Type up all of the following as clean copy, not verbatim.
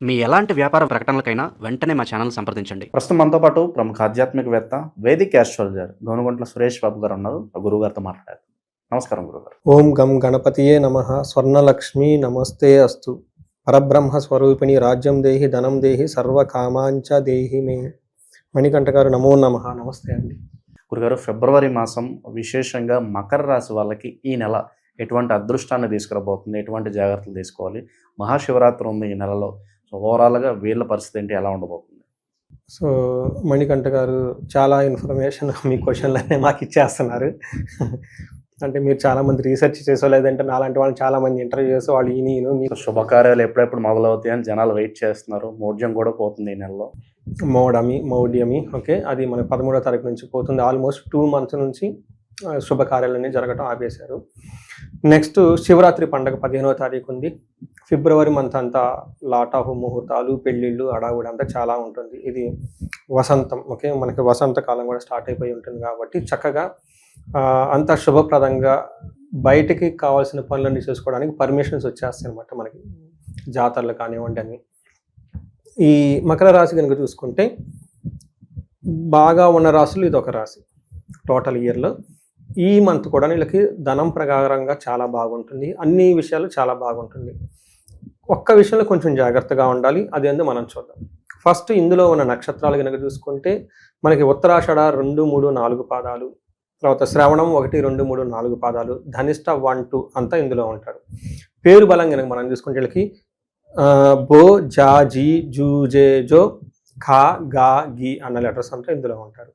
మీ ఎలాంటి వ్యాపార ప్రకటనలకైనా వెంటనే మా ఛానల్ సంప్రదించండి. ప్రస్తుతం మనతో పాటు ప్రముఖ ఆధ్యాత్మికవేత్త వేదిక్ ఆస్ట్రాలజర్ గోనుగుంట్ల సురేష్ బాబు గారు ఉన్నారు. గురువు గారితో మాట్లాడారు. నమస్కారం గురుగారు. ఓం గం గణపతియే నమః. స్వర్ణలక్ష్మీ నమస్తే అస్తు. పరబ్రహ్మ స్వరూపిణి రాజ్యం దేహి ధనం దేహి సర్వకామాంచ దేహి మే. మణికంఠ గారు నమో నమః. నమస్తే అండి గురుగారు. ఫిబ్రవరి మాసం విశేషంగా మకర రాశి వాళ్ళకి ఈ నెల ఎటువంటి అదృష్టాన్ని తీసుకురాబోతుంది, ఎటువంటి జాగ్రత్తలు తీసుకోవాలి? మహాశివరాత్రి ఉంది ఈ నెలలో. సో ఓవరాల్గా వీళ్ళ పరిస్థితి ఏంటి, ఎలా ఉండబోతుంది? సో మణికంఠ గారు చాలా ఇన్ఫర్మేషన్ మీ క్వశ్చన్లనే మాకు ఇచ్చేస్తున్నారు. అంటే మీరు చాలామంది రీసెర్చ్ చేసో లేదంటే నాలాంటి వాళ్ళు చాలామంది ఇంటర్వ్యూ చేసో వాళ్ళు ఈయన మీకు శుభకార్యాలు ఎప్పుడెప్పుడు మొదలవుతాయని జనాలు వెయిట్ చేస్తున్నారు. మౌఢ్యం కూడా పోతుంది ఈ నెలలో. మౌఢ్యమి ఓకే, అది మనకి 13వ తారీఖు నుంచి పోతుంది. ఆల్మోస్ట్ 2 months నుంచి శుభకార్యాలన్నీ జరగటం ఆపేశారు. నెక్స్ట్ శివరాత్రి పండుగ 15వ తారీఖు ఉంది. ఫిబ్రవరి మంత్ అంతా లాట్ ఆఫ్ ముహూర్తాలు, పెళ్ళిళ్ళు, అడావుడి అంతా చాలా ఉంటుంది. ఇది వసంతం, ఓకే, మనకి వసంత కాలం కూడా స్టార్ట్ అయిపోయి ఉంటుంది కాబట్టి చక్కగా అంత శుభప్రదంగా బయటికి కావాల్సిన పనులన్నీ చేసుకోవడానికి పర్మిషన్స్ వచ్చేస్తాయి అనమాట మనకి, జాతరలు కానివ్వండి అని. ఈ మకర రాశి కనుక చూసుకుంటే బాగా ఉన్న రాశులు ఇది ఒక రాశి టోటల్ ఇయర్లో. ఈ మంత్ కూడా వీళ్ళకి ధనం ప్రకారంగా చాలా బాగుంటుంది, అన్ని విషయాలు చాలా బాగుంటుంది. ఒక్క విషయంలో కొంచెం జాగ్రత్తగా ఉండాలి, అదేందో మనం చూద్దాం. ఫస్ట్ ఇందులో ఉన్న నక్షత్రాలు కనుక చూసుకుంటే మనకి ఉత్తరాషాఢ 2, 3, 4 పాదాలు, తర్వాత శ్రవణం 1, 2, 3, 4 పాదాలు, ధనిష్ట 1, 2 అంతా ఇందులో ఉంటారు. పేరు బలం కనుక మనం చూసుకుంటే వీళ్ళకి బో, జా, జీ, జూ, జే, జో, ఖా, గా, గి అన్న లెటర్స్ అంతా ఇందులో ఉంటారు.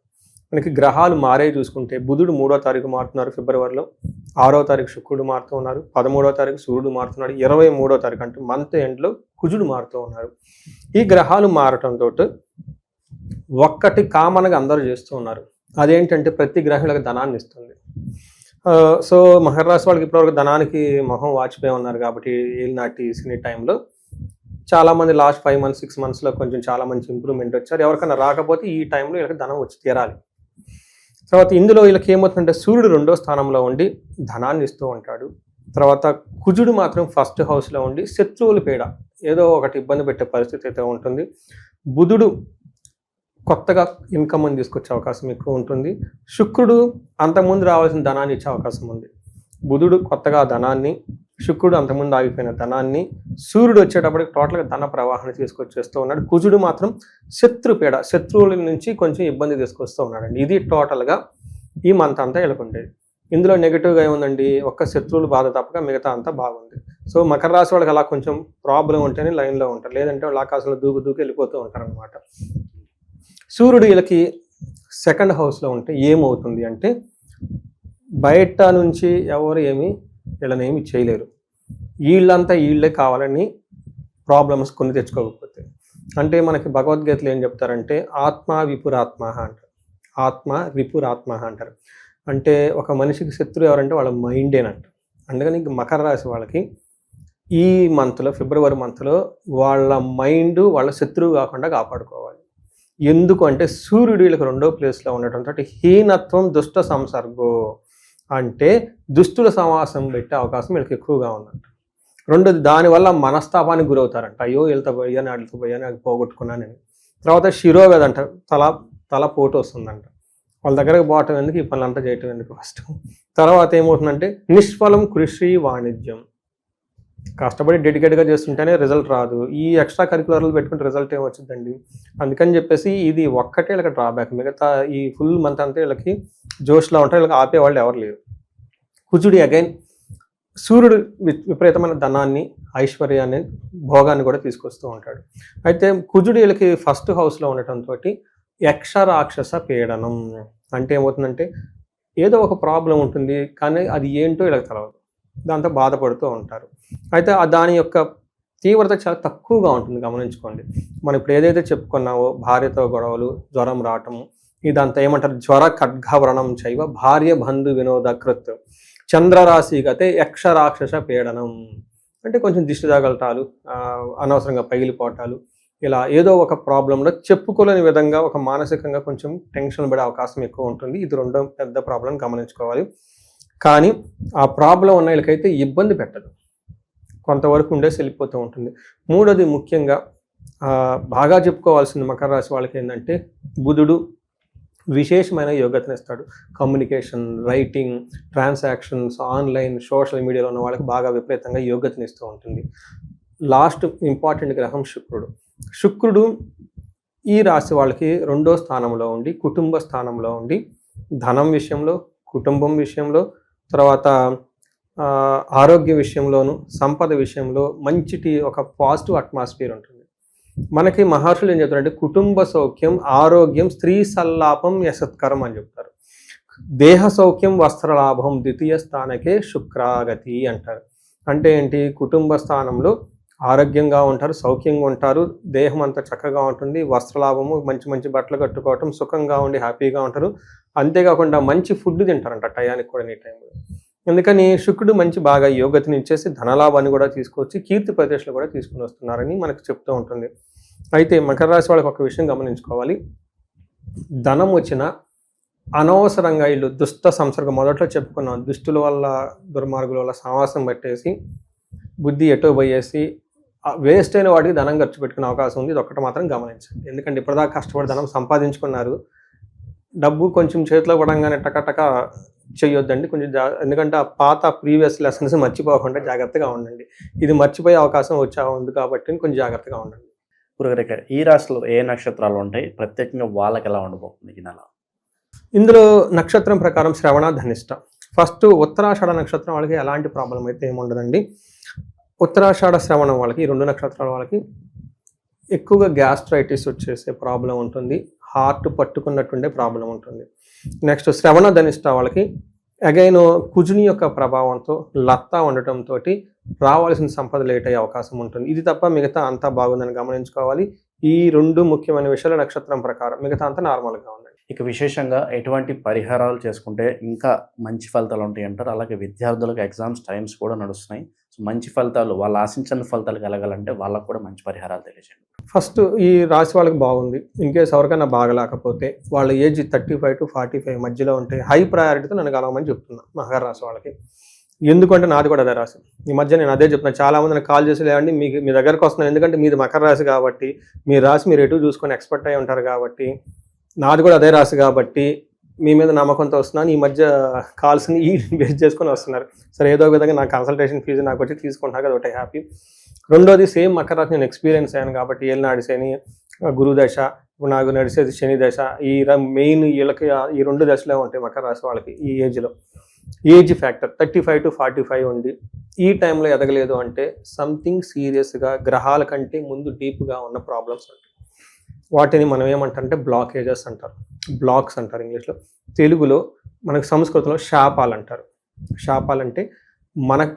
మనకి గ్రహాలు మారే చూసుకుంటే బుధుడు 3వ తారీఖు మారుతున్నారు ఫిబ్రవరిలో, 6వ తారీఖు శుక్రుడు మారుతూ ఉన్నారు, 13వ తారీఖు సూర్యుడు మారుతున్నాడు, 23వ తారీఖు అంటే మంత్ ఎండ్లో కుజుడు మారుతూ ఉన్నారు. ఈ గ్రహాలు మారటంతో ఒక్కటి కామన్గా అందరూ చేస్తూ ఉన్నారు. అదేంటంటే ప్రతి గ్రహాలకు ధనాన్ని ఇస్తుంది. సో మకర రాశి వాళ్ళకి ఇప్పటివరకు ధనానికి మొహం వాచిపోయి ఉన్నారు కాబట్టి ఏలినాటి సినీ టైంలో చాలామంది లాస్ట్ 5 months 6 monthsలో కొంచెం చాలా మంచి ఇంప్రూవ్మెంట్ వచ్చారు. ఎవరికైనా రాకపోతే ఈ టైంలో వీళ్ళకి ధనం వచ్చి తీరాలి. తర్వాత ఇందులో వీళ్ళకి ఏమవుతుందంటే సూర్యుడు 2వ స్థానంలో ఉండి ధనాన్ని ఇస్తూ ఉంటాడు. తర్వాత కుజుడు మాత్రం 1st హౌస్లో ఉండి శత్రువుల పీడ, ఏదో ఒకటి ఇబ్బంది పెట్టే పరిస్థితి అయితే ఉంటుంది. బుధుడు కొత్తగా ఇన్కమ్ అని తీసుకొచ్చే అవకాశం ఎక్కువ ఉంటుంది. శుక్రుడు అంతకుముందు రావాల్సిన ధనాన్ని ఇచ్చే అవకాశం ఉంది. బుధుడు కొత్తగా ధనాన్ని, శుక్రుడు అంతకుముందు ఆగిపోయిన ధనాన్ని, సూర్యుడు వచ్చేటప్పటికి టోటల్గా ధన ప్రవాహాన్ని తీసుకొచ్చేస్తూ ఉన్నాడు. కుజుడు మాత్రం శత్రుపీడ, శత్రువుల నుంచి కొంచెం ఇబ్బంది తీసుకొస్తూ ఉన్నాడండి. ఇది టోటల్గా ఈ మంత్ అంతా వెళ్ళకుండేది. ఇందులో నెగిటివ్గా ఏముందండి, ఒక్క శత్రువులు బాధ తప్పక మిగతా అంతా బాగుంది. సో మకర రాశి వాళ్ళకి అలా కొంచెం ప్రాబ్లం ఉంటేనే లైన్లో ఉంటారు, లేదంటే వాళ్ళు ఆకాశంలో దూకి వెళ్ళిపోతూ ఉంటారు అనమాట. సూర్యుడు వీళ్ళకి 2nd హౌస్లో ఉంటే ఏమవుతుంది అంటే బయట నుంచి ఎవరు వీళ్ళనేమి చేయలేరు. వీళ్ళే కావాలని ప్రాబ్లమ్స్ కొన్ని తెచ్చుకోకపోతే. అంటే మనకి భగవద్గీతలు ఏం చెప్తారంటే ఆత్మ విపురాత్మ అంటారు, ఆత్మ విపురాత్మ అంటారు. అంటే ఒక మనిషికి శత్రువు ఎవరంటే వాళ్ళ మైండేనంట. అందుకని మకర రాశి వాళ్ళకి ఈ మంత్లో, ఫిబ్రవరి మంత్లో వాళ్ళ మైండ్ వాళ్ళ శత్రువు కాకుండా కాపాడుకోవాలి. ఎందుకు అంటే సూర్యుడు వీళ్ళకి 2వ ప్లేస్లో ఉండటంతో హీనత్వం దుష్ట సంసర్గో అంటే దుష్టుల సమాసం పెట్టే అవకాశం వీళ్ళకి ఎక్కువగా ఉందంట. రెండోది దానివల్ల మనస్తాపానికి గురవుతారంట. అయ్యో వీళ్ళతో పోయాను, వాటితో పోయాను, అది పోగొట్టుకున్నాను అని. తర్వాత శిరోవేద అంట, తల పోటు వస్తుందంట. వాళ్ళ దగ్గరకు పోవటం ఎందుకు, ఈ పనులంతా చేయటం ఎందుకు ఫస్ట్. తర్వాత ఏమవుతుందంటే నిష్ఫలం కృషి వాణిజ్యం, కష్టపడి డెడికేట్గా చేస్తుంటేనే రిజల్ట్ రాదు. ఈ ఎక్స్ట్రా కరికులర్లు పెట్టుకుంటే రిజల్ట్ ఏమొచ్చిందండి. అందుకని చెప్పేసి ఇది ఒక్కటే వీళ్ళకి డ్రాబ్యాక్. మిగతా ఈ ఫుల్ మంత్ అంతా వీళ్ళకి జోష్లో ఉంటారు, వీళ్ళకి ఆపేవాళ్ళు ఎవరు లేరు. కుజుడు అగైన్, సూర్యుడు విపరీతమైన ధనాన్ని, ఐశ్వర్యాన్ని, భోగాన్ని కూడా తీసుకొస్తూ ఉంటాడు. అయితే కుజుడు వీళ్ళకి 1st హౌస్లో ఉండటంతో యక్ష రాక్షస పీడనం అంటే ఏమవుతుందంటే ఏదో ఒక ప్రాబ్లం ఉంటుంది, కానీ అది ఏంటో వీళ్ళకి తెలవదు, దాంతో బాధపడుతూ ఉంటారు. అయితే దాని యొక్క తీవ్రత చాలా తక్కువగా ఉంటుంది, గమనించుకోండి. మనం ఇప్పుడు ఏదైతే చెప్పుకున్నావో భార్యతో గొడవలు, జ్వరం రావటము, ఇదంతా ఏమంటారు జ్వర ఖడ్గవ్రణం చైవ భార్య బంధు వినోదకృత్ చంద్రరాశి గతే యక్ష రాక్షస పీడనం అంటే కొంచెం దిష్టి తగలటాలు, అనవసరంగా పగిలిపోవటాలు, ఇలా ఏదో ఒక ప్రాబ్లంలో చెప్పుకోలేని విధంగా ఒక మానసికంగా కొంచెం టెన్షన్ పడే అవకాశం ఎక్కువ ఉంటుంది. ఇది 2వ పెద్ద ప్రాబ్లం గమనించుకోవాలి. కానీ ఆ ప్రాబ్లం ఉన్న వీళ్ళకైతే ఇబ్బంది పెట్టదు, కొంతవరకు ఉండేసి వెళ్ళిపోతూ ఉంటుంది. మూడోది ముఖ్యంగా బాగా చెప్పుకోవాల్సింది మకర రాశి వాళ్ళకి ఏంటంటే బుధుడు విశేషమైన యోగ్యతను ఇస్తాడు. Communication, writing, transactions, online, social మీడియాలో ఉన్న వాళ్ళకి బాగా విపరీతంగా యోగ్యతను ఇస్తూ ఉంటుంది. లాస్ట్ ఇంపార్టెంట్ గ్రహం శుక్రుడు. శుక్రుడు ఈ రాశి వాళ్ళకి 2వ స్థానంలో ఉండి, కుటుంబ స్థానంలో ఉండి, ధనం విషయంలో, కుటుంబం విషయంలో, తర్వాత ఆరోగ్య విషయంలోను, సంపద విషయంలో ఒక పాజిటివ్ అట్మాస్ఫియర్ ఉంటుంది. మనకి మహర్షులు ఏం చెప్తారంటే కుటుంబ సౌఖ్యం, ఆరోగ్యం, స్త్రీ సల్లాపం, యశత్కరం అని చెప్తారు. దేహ సౌఖ్యం, వస్త్రలాభం, ద్వితీయ స్థానకే శుక్రాగతి అంటారు. అంటే ఏంటి? కుటుంబ స్థానంలో ఆరోగ్యంగా ఉంటారు, సౌఖ్యంగా ఉంటారు, దేహం అంతా చక్కగా ఉంటుంది, వస్త్రలాభము, మంచి మంచి బట్టలు కట్టుకోవటం, సుఖంగా ఉండి హ్యాపీగా ఉంటారు. అంతేకాకుండా మంచి ఫుడ్ తింటారంట టయానికి కూడా, ఈ టైంలో. అందుకని శుక్రుడు బాగా యోగ్యతని ఇచ్చేసి ధనలాభాన్ని కూడా తీసుకొచ్చి కీర్తి ప్రదేశాలు కూడా తీసుకుని వస్తున్నారని మనకు చెప్తూ ఉంటుంది. అయితే మకర రాశి వాళ్ళకి ఒక విషయం గమనించుకోవాలి. ధనం వచ్చిన అనవసరంగా వీళ్ళు దుష్ట సంసర్గం, మొదట్లో చెప్పుకున్నాం, దుష్టుల వల్ల, దుర్మార్గుల వల్ల సమాసం పట్టేసి బుద్ధి ఎటో పోయేసి వేస్ట్ అయిన వాటికి ధనం ఖర్చు పెట్టుకునే అవకాశం ఉంది. ఇది ఒక్కటి మాత్రం గమనించండి. ఎందుకంటే ఇప్పటిదాకా కష్టపడి ధనం సంపాదించుకున్నారు, డబ్బు కొంచెం చేతిలో పడంగానే టకటక చేయొద్దండి. కొంచెం ఎందుకంటే ఆ పాత ప్రీవియస్ లెసన్స్ మర్చిపోకుండా జాగ్రత్తగా ఉండండి. ఇది మర్చిపోయే అవకాశం ఉంది కాబట్టి కొంచెం జాగ్రత్తగా ఉండండి. గురుగారు, ఈ రాశిలో ఏ నక్షత్రాలు ఉంటాయి? ప్రత్యేకంగా వాళ్ళకి ఎలా ఉండబోతుంది ఈ నెల? ఇందులో నక్షత్రం ప్రకారం శ్రవణ, ధనిష్ట. ఫస్ట్ ఉత్తరాషాఢ నక్షత్రం వాళ్ళకి ఎలాంటి ప్రాబ్లం అయితే ఏముండదండి. ఉత్తరాషాఢ, శ్రవణం వాళ్ళకి, ఈ 2 నక్షత్రాల వాళ్ళకి ఎక్కువగా గ్యాస్ట్రైటిస్ వచ్చేసే ప్రాబ్లం ఉంటుంది, హార్ట్ పట్టుకున్నట్టుండే ప్రాబ్లం ఉంటుంది. నెక్స్ట్ శ్రవణ, ధనిష్ట వాళ్ళకి అగైన్ కుజుని యొక్క ప్రభావంతో లత్తా ఉండటంతో రావాల్సిన సంపద లేట్ అయ్యే అవకాశం ఉంటుంది. ఇది తప్ప మిగతా అంతా బాగుందని గమనించుకోవాలి. ఈ 2 ముఖ్యమైన విషయాలు నక్షత్రం ప్రకారం, మిగతా అంతా నార్మల్గా ఉందండి. ఇక విశేషంగా ఎటువంటి పరిహారాలు చేసుకుంటే ఇంకా మంచి ఫలితాలు ఉంటాయి అంటారు? అలాగే విద్యార్థులకు ఎగ్జామ్స్ టైమ్స్ కూడా నడుస్తున్నాయి. సో మంచి ఫలితాలు, వాళ్ళు ఆశించిన ఫలితాలు కలగాలంటే వాళ్ళకు కూడా మంచి పరిహారాలు తెలియజేయండి. ఫస్ట్ ఈ రాశి వాళ్ళకి బాగుంది. ఇన్ కేసు ఎవరికైనా బాగలేకపోతే వాళ్ళ ఏజ్ 35 to 45 మధ్యలో ఉంటే హై ప్రయారిటీతో నన్ను కలవమని చెప్తున్నా మకర రాశి వాళ్ళకి. ఎందుకంటే నాది కూడా అదే రాశి. ఈ మధ్య నేను అదే చెప్తున్నా. చాలామంది నాకు కాల్ చేసి, లేదండి మీ దగ్గరకు వస్తున్నాను, ఎందుకంటే మీది మకర రాశి కాబట్టి, మీ రాశి మీరు ఎటు చూసుకొని ఎక్స్పర్ట్ అయి ఉంటారు కాబట్టి, నాది కూడా అదే రాశి కాబట్టి మీ మీద నమ్మకంతో వస్తున్నాను. ఈ మధ్య కాల్స్ని బేస్ చేసుకొని వస్తున్నారు. సరే, ఏదో విధంగా నా కన్సల్టేషన్ ఫీజు నాకు వచ్చి తీసుకుంటున్నారు కదా, ఒకటే హ్యాపీ. రెండోది సేమ్ మకర రాశి నేను ఎక్స్పీరియన్స్ అయ్యాను కాబట్టి, ఏళ్ళనాడు శని, గురు దశ, ఇప్పుడు నాకు నడిచేది శని దశ, ఈ మెయిన్ వీళ్ళకి ఈ 2 దశలే ఉంటాయి మకర రాశి వాళ్ళకి. ఈ ఏజ్లో ఏజ్ ఫ్యాక్టర్ 35 to 45 ఉంది. ఈ టైంలో ఎదగలేదు అంటే సంథింగ్ సీరియస్గా గ్రహాల కంటే ముందు డీప్గా ఉన్న ప్రాబ్లమ్స్ ఉంటాయి. వాటిని మనం ఏమంటారంటే బ్లాకేజెస్ అంటారు, బ్లాక్స్ అంటారు ఇంగ్లీష్లో. తెలుగులో మనకు సంస్కృతంలో శాపాలు అంటారు. శాపాలంటే మనకు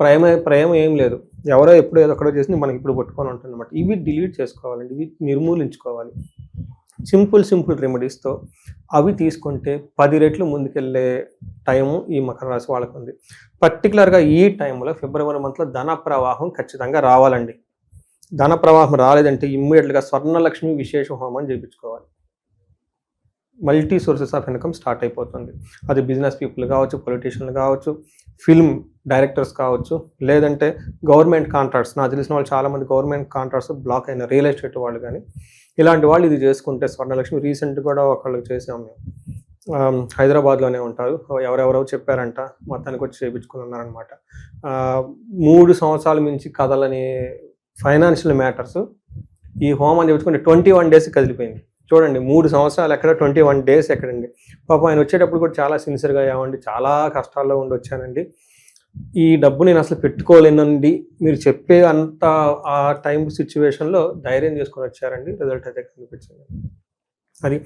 ప్రేమ ఏం లేదు, ఎవరో ఎప్పుడో ఏదో ఒకటో చేసి మనకి ఇప్పుడు పట్టుకొని ఉంటుంది అనమాట. ఇవి డిలీట్ చేసుకోవాలండి, ఇవి నిర్మూలించుకోవాలి. సింపుల్ రెమెడీస్తో అవి తీసుకుంటే 10 రెట్లు ముందుకెళ్ళే టైము ఈ మకర రాశి వాళ్ళకు ఉంది. పర్టికులర్గా ఈ టైంలో ఫిబ్రవరి మంత్లో ధన ప్రవాహం ఖచ్చితంగా రావాలండి. ధన ప్రవాహం రాలేదంటే ఇమ్మీడియట్గా స్వర్ణలక్ష్మి విశేష హోమం చేయించుకోవాలి. Multi sources of income start అయిపోతుంది. అది బిజినెస్ పీపుల్ కావచ్చు, పొలిటీషియన్లు కావచ్చు, ఫిల్మ్ డైరెక్టర్స్ కావచ్చు, లేదంటే గవర్నమెంట్ కాంట్రాక్ట్స్. నాకు తెలిసిన వాళ్ళు చాలామంది గవర్నమెంట్ కాంట్రాక్ట్స్ బ్లాక్ అయిన రియల్ ఎస్టేట్ వాళ్ళు కానీ, ఇలాంటి వాళ్ళు ఇది చేసుకుంటే స్వర్ణలక్ష్మి. రీసెంట్ కూడా ఒకళ్ళకి చేసాం మేము, హైదరాబాద్లోనే ఉంటారు, ఎవరెవరో చెప్పారంట, మొత్తానికి వచ్చి చేయించుకుని ఉన్నారనమాట. 3 సంవత్సరాల మించి కదలని ఫైనాన్షియల్ మ్యాటర్స్ ఈ హోమం చేయించుకుంటే 21 days కదిలిపోయింది. చూడండి, 3 సంవత్సరాలు ఎక్కడ, 21 days ఎక్కడండి. పాపం ఆయన వచ్చేటప్పుడు కూడా చాలా సిన్సియర్గా అయ్యామండి, చాలా కష్టాల్లో ఉండి వచ్చానండి, ఈ డబ్బు నేను అసలు పెట్టుకోలేనండి, మీరు చెప్పే అంత ఆ టైం సిచ్యువేషన్లో ధైర్యం చేసుకొని వచ్చారండి. రిజల్ట్ అయితే కనిపించింది. అది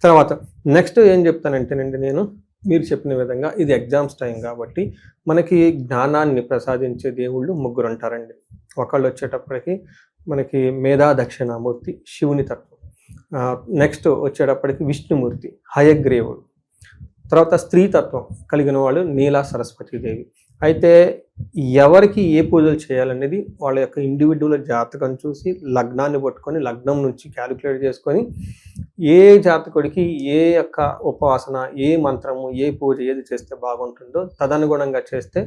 తర్వాత నెక్స్ట్ ఏం చెప్తానంటేనండి, నేను మీరు చెప్పిన విధంగా ఇది ఎగ్జామ్స్ టైం కాబట్టి మనకి జ్ఞానాన్ని ప్రసాదించే దేవుళ్ళు 3 ఉంటారండి. ఒకళ్ళు వచ్చేటప్పటికి మనకి మేధా దక్షిణామూర్తి, శివుని తత్వం. నెక్స్ట్ వచ్చేటప్పటికి విష్ణుమూర్తి, హయగ్రీవుడు. తర్వాత స్త్రీ తత్వం కలిగిన వాళ్ళు నీలా సరస్వతీదేవి. అయితే ఎవరికి ఏ పూజలు చేయాలనేది వాళ్ళ యొక్క ఇండివిజువల్ జాతకం చూసి, లగ్నాన్ని పట్టుకొని, లగ్నం నుంచి క్యాలిక్యులేట్ చేసుకొని, ఏ జాతకుడికి ఏ యొక్క ఉపవాసన, ఏ మంత్రము, ఏ పూజ ఏది చేస్తే బాగుంటుందో తదనుగుణంగా చేస్తే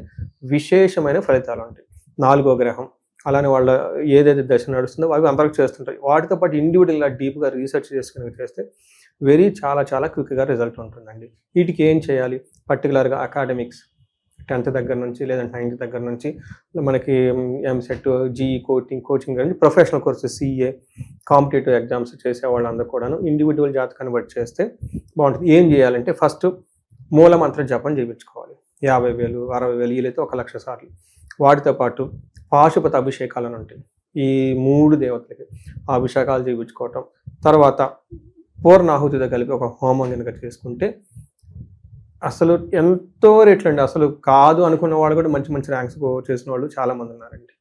విశేషమైన ఫలితాలు ఉంటాయి. 4వ గ్రహం అలానే వాళ్ళ ఏదైతే దశ నడుస్తుందో అవి అందరికి చేస్తుంటాయి. వాటితో పాటు ఇండివిజువల్గా డీప్గా రీసెర్చ్ చేసుకుని చేస్తే చాలా చాలా క్విక్గా రిజల్ట్ ఉంటుందండి. వీటికి ఏం చేయాలి? పర్టికులర్గా అకాడమిక్స్ 10th దగ్గర నుంచి లేదంటే 9th దగ్గర నుంచి మనకి ఎంసెట్, జీఈ కోచింగ్ గురించి professional courses, CA, competitive exams చేసే వాళ్ళందరూ కూడాను ఇండివిజువల్ జాతకాన్ని బట్టి చేస్తే బాగుంటుంది. ఏం చేయాలంటే ఫస్ట్ మూలమంత్ర జపం చేయించుకోవాలి. 50,000, 60,000 వీలైతే 1,00,000 సార్లు. వాటితో పాటు పాశుపత అభిషేకాలను ఉంటాయి. ఈ 3 దేవతలకి ఆ అభిషేకాలు చేయించుకోవటం, తర్వాత పూర్ణాహుతితో కలిపి ఒక హోమం కనుక చేసుకుంటే అసలు ఎంతో రేట్లు అండి. అసలు కాదు అనుకున్న వాళ్ళు కూడా మంచి మంచి ర్యాంక్స్ చేసిన వాళ్ళు చాలామంది ఉన్నారండి.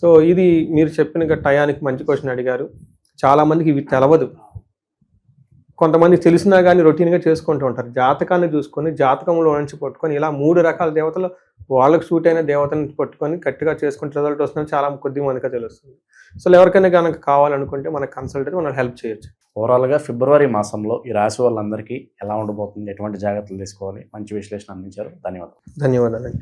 సో ఇది మీరు చెప్పిన టయానికి మంచి క్వశ్చన్ అడిగారు. చాలామందికి ఇవి తెలవదు. కొంతమంది తెలిసినా కానీ రొటీన్గా చేసుకుంటూ ఉంటారు. జాతకాన్ని చూసుకొని జాతకంలో నుంచి పట్టుకొని ఇలా 3 రకాల దేవతలు వాళ్ళకు సూట్ అయిన దేవతని పట్టుకొని గట్టిగా చేసుకుంటే రిజల్ట్ వస్తుందని చాలా కొద్ది మందిగా తెలుస్తుంది. సో ఎవరికైనా కనుక కావాలనుకుంటే మనకు కన్సల్ట్ అయితే మనం హెల్ప్ చేయొచ్చు. ఓవరాల్గా ఫిబ్రవరి మాసంలో ఈ రాశి వాళ్ళందరికీ ఎలా ఉండబోతుంది, ఎటువంటి జాగ్రత్తలు తీసుకోవాలి, మంచి విశ్లేషణ అందించారు. ధన్యవాదాలు. ధన్యవాదాలండి.